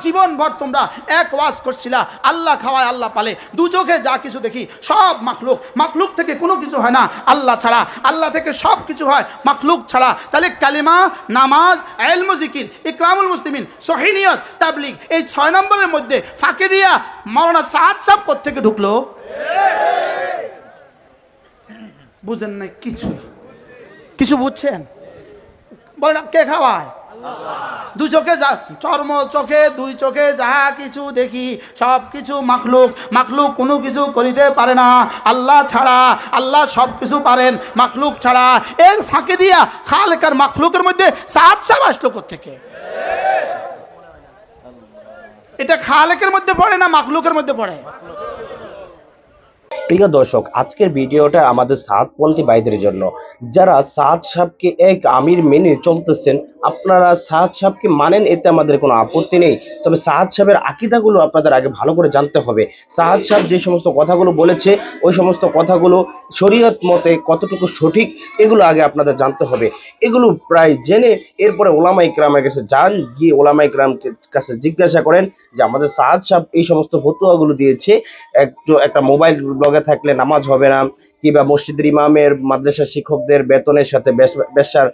জীবন ভর তোমরা এক ওয়াজ করছিলা, আল্লাহ খাওয়ায় আল্লাহ পালে, দু চোখে যা কিছু দেখি সব মাখলুক, মাখলুক থেকে কোনো কিছু হয় না আল্লাহ ছাড়া, আল্লাহ থেকে সব কিছু হয় মাখলুক ছাড়া। তাহলে কালিমা, নামাজ, ইলম, জিকির, ইকরামুল মুসলিমিন, সহিহ নিয়ত, তাবলীগ, এই 6 নম্বরের মধ্যে ফাঁকে দিয়া মাওলানা সাদ সাহেব কোত্থেকে ঢুকলো? বুঝেন না কিছু বুঝছেন? বলেন কে খাওয়ায়? দু চোখে যা চর্ম চোখে, দুই চোখে যাহা কিছু দেখি সব কিছু মাখলুক, মাখলুক কোনো কিছু করিতে পারে না আল্লাহ ছাড়া, আল্লাহ সব কিছু পারেন মাখলুক ছাড়া। এর ফাঁকে দিয়া খালেক আর মাখলুকের মধ্যে সাদ সাহেব আসলো কোত্থেকে? এটা খালেকের মধ্যে পড়ে না মাখলুকের মধ্যে পড়ে? প্রিয় দর্শক, আজকের ভিডিওটা আমাদের সাদপন্থী ভাইদের জন্য, যারা সাদ সাহেবকে এক আমির মেনে চলতেছেন। আপনারা সাদ সাহেবকে মানেন, এতে আমাদের কোনো আপত্তি নেই, তবে সাদ সাহেবের আকীদাগুলো আপনাদের আগে ভালো করে জানতে হবে। সাদ সাহেব যে সমস্ত কথাগুলো বলেছে, ওই সমস্ত কথাগুলো শরীয়ত মতে কতটুকু সঠিক, এগুলো আগে আপনাদের জানতে হবে। এগুলো প্রায় জেনে এরপরে ওলামা ইকরামের কাছে যান, গিয়ে ওলামা ইকরামের কাছে জিজ্ঞাসা করেন যে আমাদের সাদ সাহেব এই সমস্ত ফতোয়াগুলো দিয়েছে, একটা মোবাইল ব্লগে থাকলে নামাজ হবে না, কিংবা মসজিদের ইমামের, মাদ্রাসার শিক্ষকদের বেতনের সাথে বেশ্যার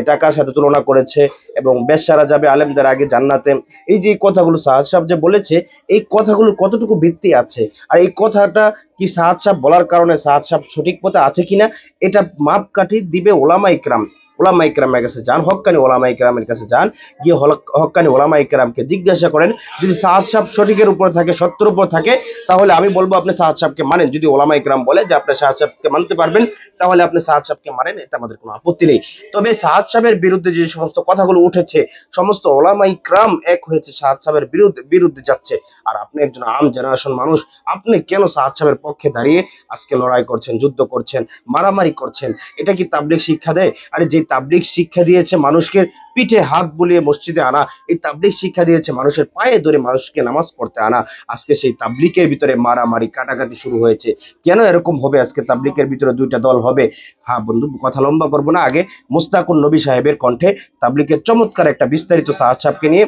টাকার সাথে তুলনা করেছে, এবং বেশ্যারা যাবে আলেমদের আগে জান্নাতে। এই যে কথাগুলো সাদ সাহেব যে বলেছে, এই কথাগুলো কতটুকু ভিত্তি আছে, আর এই কথাটা কি সাদ সাহেব বলার কারণে সাদ সাহেব সঠিক পথে আছে কিনা, এটা মাপকাঠি দিবে ওলামা ইকরাম। ওলামা ইকরামের কাছে যান, হক্কানি ওলামা ইকরামের কাছে যান, গিয়ে হক্কানি ওলামা ইকরামকে জিজ্ঞাসা করেন। যদি সাদ সাহেব সঠিকের উপর থাকে, সত্যের উপর থাকে, তাহলে আমি বলবো আপনি সাদ সাহেবকে মানেন। যদি ওলামা ইকরাম বলে যে আপনি সাদ সাহেবকে মানতে পারবেন, তাহলে আপনি সাদ সাহেবকে মানেন, এটা আমাদের কোনো আপত্তি নেই। তবে সাদ সাহেবের বিরুদ্ধে যে সমস্ত কথাগুলো উঠেছে, সমস্ত ওলামা ইকরাম এক হয়েছে সাদ সাহেবের বিরুদ্ধে যাচ্ছে। আর আপনি একজন আম জেনারেশন মানুষ, আপনি কেন সাদ সাহেবের পক্ষে দাঁড়িয়ে আজকে লড়াই করছেন, যুদ্ধ করছেন, মারামারি করছেন? এটা কি তাবলীগ শিক্ষা দেয়? আরে যে তাবলীগ শিক্ষা দিয়েছে মানুষকে পিঠে হাত বুলিয়ে মসজিদে আনা, এই তাবলীগ শিক্ষা দিয়েছে মানুষের পায়ে ধরে মানুষকে নামাজ পড়তে আনা, আজকে সেই তাবলীগের ভিতরে মারামারি কাটাকাটি শুরু হয়েছে। কেন এরকম হবে? আজকে তাবলীগের ভিতরে দুইটা দল হবে। হ্যাঁ বন্ধু, কথা লম্বা করবো না, আগে মুস্তাকুন নবী সাহেবের কণ্ঠে তাবলীগের চমৎকার একটা বিস্তারিত সাদ সাহেবকে নিয়ে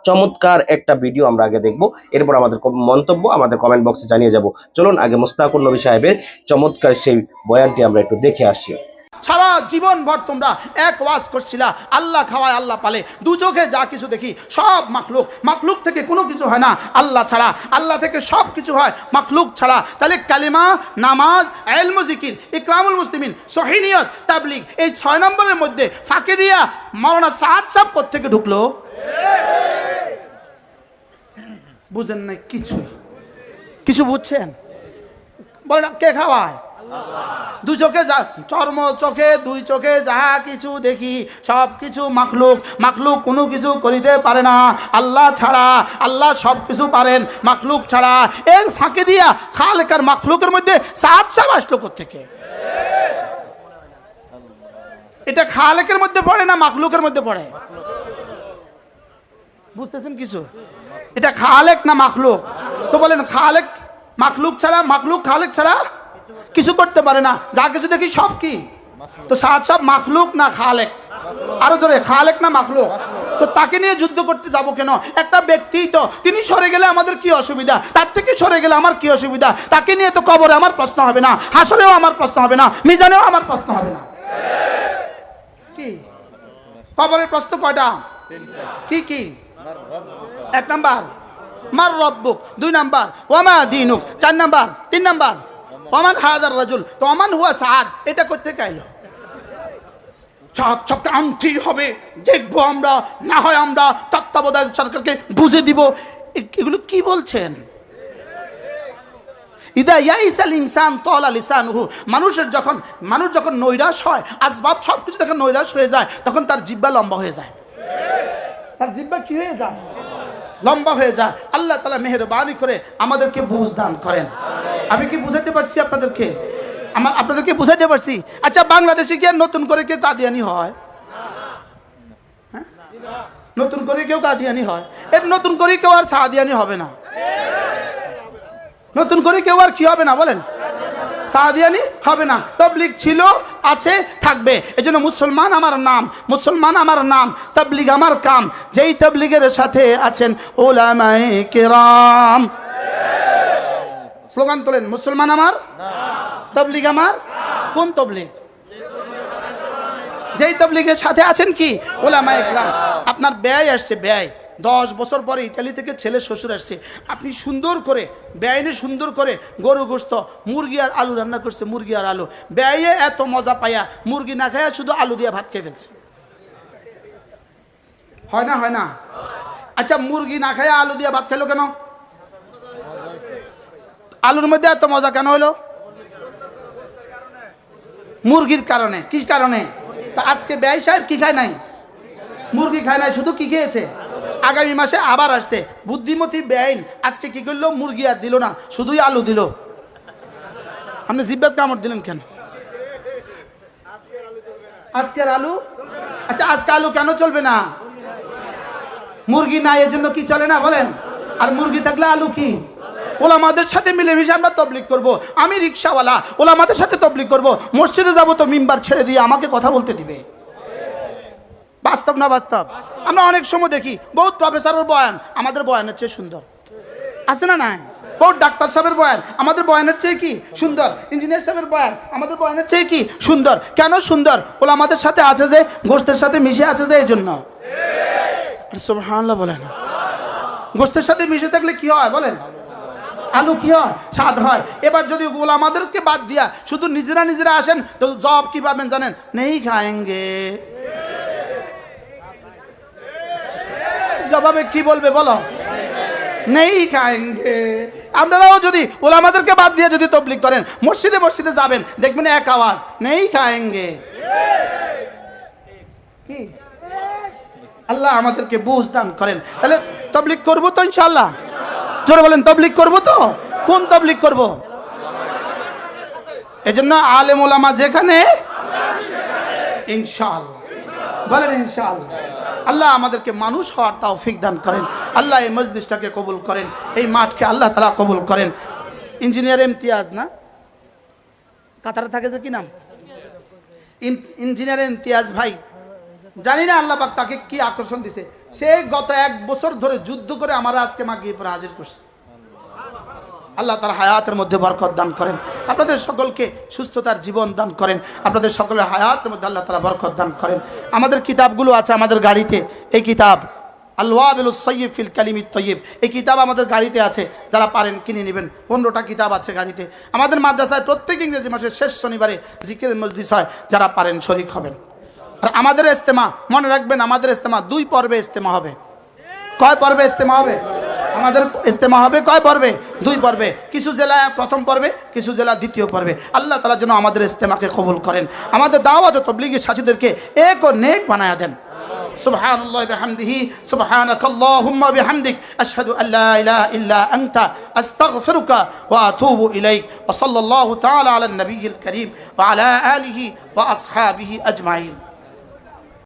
চমৎকার একটা ভিডিও আমরা আগে দেখব, এরপর আমাদের মন্তব্য আমাদের কমেন্ট বক্সে জানিয়ে যাব। চলুন আগে মুস্তাকুন নবী সাহেবের চমৎকার সেই বয়ানটি আমরা একটু দেখে আসি। সারা জীবন ভর তোমরা এক ওয়াজ করছিলা, আল্লাহ খাওয়ায় আল্লাহ পালে, দু চোখে যা কিছু দেখি সব মাখলুক, মাখলুক থেকে কোনো কিছু হয় না আল্লাহ ছাড়া, আল্লাহ থেকে সব কিছু হয় মাখলুক ছাড়া। তাহলে কালিমা, নামাজ, ইলম, জিকির, ইকরামুল মুসলিমিন, সহিহ নিয়ত, তাবলীগ, এই 6 নম্বরের মধ্যে ফাঁকে দিয়া মাওলানা সাদ সাহেব কোত্থেকে ঢুকলো? বুঝেন না কিছু বুঝছেন? বলেন কে খাওয়ায়? দু চোখে যা চর্ম চোখে, দুই চোখে যাহা কিছু দেখি সব কিছু মাখলুক, মাখলুক কোনো কিছু করিতে পারে না আল্লাহ ছাড়া, আল্লাহ সব কিছু পারেন মাখলুক ছাড়া। এর ফাঁকে দিয়া খালেক আর মাখলুকের মধ্যে সাদ সাহেব আসলো কোত্থেকে? এটা খালেকের মধ্যে পড়ে না মাখলুকের মধ্যে পড়ে? বুঝতেছেন কিছু? এটা খালেক না মাখলুক? তো বলেন খালেক মাখলুক ছাড়া, মাখলুক খালেক ছাড়া কিছু করতে পারে না, যা কিছু দেখি সব কি? তো সাদ সাহেব মাখলুক না খালেক? আরো জোরে, খালেক না মাখলুক? তো তাকে নিয়ে যুদ্ধ করতে যাব কেন? একটা ব্যক্তি তো, তিনি সরে গেলে আমাদের কি অসুবিধা? তার থেকে সরে গেলে আমার কি অসুবিধা? তাকে নিয়ে তো কবরে আমার প্রশ্ন হবে না, হাসরেও আমার প্রশ্ন হবে না, মিজানেও আমার প্রশ্ন হবে না। কি কবরের প্রশ্ন কয়টা? কি কি? 1 নাম্বার মার রব্বুক, 2 নাম্বার ওয়ামা দীনুক, 4 নাম্বার, 3 নাম্বার ওমান হাদার রাজুল, তো ওমান হুয়া সাদ। এটা করতে চাইলো সবটা আনতেই হবে, দেখবো আমরা, না হয় আমরা তত্ত্বাবধায়ক সরকারকে বুঝে দিব। এগুলো কি বলছেন? ইদা ইয়াইসাল ইনসান তালা লিসানুহু, মানুষ যখন নৈরাশ হয়, আসবাব সব কিছু যখন নৈরাশ হয়ে যায়, তখন তার জিহ্বা লম্বা হয়ে যায়। তার জিহ্বা কি হয়ে যায়? লম্বা হয়ে যায়। আল্লাহ তাআলা মেহেরবানি করে আমাদেরকে বুঝ দান করেন। আমি কি বুঝাতে পারছি আপনাদেরকে? আপনাদেরকে বুঝাইতে পারছি? আচ্ছা, বাংলাদেশে কি আর নতুন করে কেউ কাদিয়ানি হয়? হ্যাঁ, নতুন করে কেউ কাদিয়ানি হয়? এর নতুন করে কেউ আর সাদিয়ানি হবে না। নতুন করে কেউ আর কি হবে না বলেন? সাদিয়ানি হবে না। তাবলীগ ছিল, আছে, থাকবে। এজন্য মুসলমান আমার নাম, মুসলমান আমার নাম, তাবলীগ আমার কাম। যেই তাবলীগের সাথে আছেন উলামায়ে কেরাম, স্লোগান তোলেন, মুসলমান আমার, তাবলীগ আমার। কোন তাবলীগ? যেই তাবলীগের সাথে আছেন কি উলামায়ে কেরাম। আপনার ব্যয় আসছে, ব্যয় 10 বছর পরে ইটালি থেকে ছেলে শ্বশুর আসছে, আপনি সুন্দর করে ব্যয়নে সুন্দর করে গরু গোস্ত, মুরগি আর আলু রান্না করছে, মুরগি আর আলু। ব্যয়ে এত মজা পাইয়া মুরগি না খাইয়া শুধু আলু দিয়ে ভাত খেয়ে ফেলছে। হয় না? হয় না? আচ্ছা, মুরগি না খাইয়া আলু দিয়ে ভাত খেলো কেন? আলুর মধ্যে এত মজা কেন হলো? মুরগির কারণে। কি কারণে? তা আজকে ব্যয় সাহেব কি খায় নাই? মুরগি খায় নাই, শুধু কি খেয়েছে? আগামী মাসে আবার আসছে। বুদ্ধিমতী ব্যয়ন আজকে কি করলো? মুরগি আর দিল না, শুধুই আলু দিল। আপনি জিব্বাত কামড় দিলেন কেন? আজকের আলু? আচ্ছা, আজকে আলু কেন চলবে না? মুরগি নাই এজন্য কি চলে না বলেন? আর মুরগি থাকলে আলু কি? ওলামাদের সাথে মিলেমিশে আমরা তবলিগ করব। আমি রিক্সাওয়ালা, ওলামাদের সাথে তবলিগ করব। মসজিদে যাব তো মিম্বার ছেড়ে দিয়ে আমাকে কথা বলতে দিবে। বাস্তব না বাস্তব? আমরা অনেক সময় দেখি বহুত প্রফেসরের বয়ান আমাদের বয়ানের চেয়ে সুন্দর, আছে না? নাই? বহুত ডাক্তার সাহেবের বয়ান আমাদের বয়ানের চেয়ে কি সুন্দর, ইঞ্জিনিয়ার সাহেবের বয়ান আমাদের বয়ানের চেয়ে কি সুন্দর। কেন সুন্দর? ওলামাদের সাথে আছে যে, গোশতের সাথে মিশে আছে যে, এই জন্য। সুবহানাল্লাহ বলেন। গোশতের সাথে মিশে থাকলে কি হয় বলেন? আলু কি হয়? স্বাদ হয়। এবার যদি ওলামাদেরকে বাদ দিয়া শুধু নিজেরা নিজেরা আসেন তো জব কি পাবেন জানেন? নেই খায়েঙ্গে। জবাবে কি বলবে বলো? নেই খায়েঙ্গে। আপনারাও যদি ওলামাদেরকে বাদ দিয়ে যদি তবলিগ করেন, মসজিদে মসজিদে যাবেন, দেখবেন এক আওয়াজ, নেই খায়েঙ্গে। কি? আল্লাহ আমাদেরকে বুঝ দান করেন। তাহলে তবলিগ করবো তো ইনশাআল্লাহ? জোরে বলেন, তবলিগ করবো তো? কোন তবলিগ করব? এজন্য আলেম ওলামা যেখানে, ইনশাআল্লাহ বলেন ইনশাআল্লাহ। আল্লাহ আমাদেরকে মানুষ হওয়ার তৌফিক দান করেন। আল্লাহ এই মজলিসটাকে কবুল করেন, এই মাঠকে আল্লাহ তাআলা কবুল করেন। ইঞ্জিনিয়ার ইমতিয়াজ না, কাতারে থাকে যে কি নাম? ইঞ্জিনিয়ার ইমতিয়াজ ভাই, জানি না আল্লাহ পাক তাকে কি আকর্ষণ দিছে। সে গত 1 বছর ধরে যুদ্ধ করে আমরা আজকে মাগরিবে হাজির করছে। আল্লাহ তার হায়াতের মধ্যে বরকত দান করেন, আপনাদের সকলকে সুস্থতার জীবন দান করেন, আপনাদের সকলের হায়াতের মধ্যে আল্লাহ তাআলা বরকত দান করেন। আমাদের কিতাবগুলো আছে আমাদের গাড়িতে, এই কিতাব আল-ওয়াবিলুস সাইয়্যিব ফিল কালিমিত তাইয়্যিব, এই কিতাব আমাদের গাড়িতে আছে, যারা পারেন কিনে নেবেন। 15টা কিতাব আছে গাড়িতে। আমাদের মাদ্রাসায় প্রত্যেক ইংরেজি মাসের শেষ শনিবারে জিকিরের মজলিস হয়, যারা পারেন শরীক হবেন। আর আমাদের ইজতেমা মনে রাখবেন, আমাদের ইজতেমা 2 পর্বে ইজতেমা হবে। কয় পর্বে ইজতেমা হবে? আমাদের ইজতেমা হবে কয় পর্বে? 2 পর্বে। কিছু জেলা প্রথম পর্বে, কিছু জেলা দ্বিতীয় পর্বে। আল্লাহ তাআলা যেন আমাদের ইজতেমাকে কবুল করেন, আমাদের দাওয়াত ও তাবলীগী সাথীদেরকে এক ও নেক বানায়া দেন। সুবহানাল্লাহি ওয়া বিহামদিহি, সুবহানাকাল্লাহুম্মা বিহামদিক, আশহাদু আল্লা ইলাহা ইল্লা আনতা, আস্তাগফিরুকা ওয়া আতুবু ইলাইক। ওয়া সাল্লাল্লাহু তাআলা আলা নবিয়্যিল কারীম ওয়া আলা আলিহি ওয়া আসহাবিহি আজমাইন।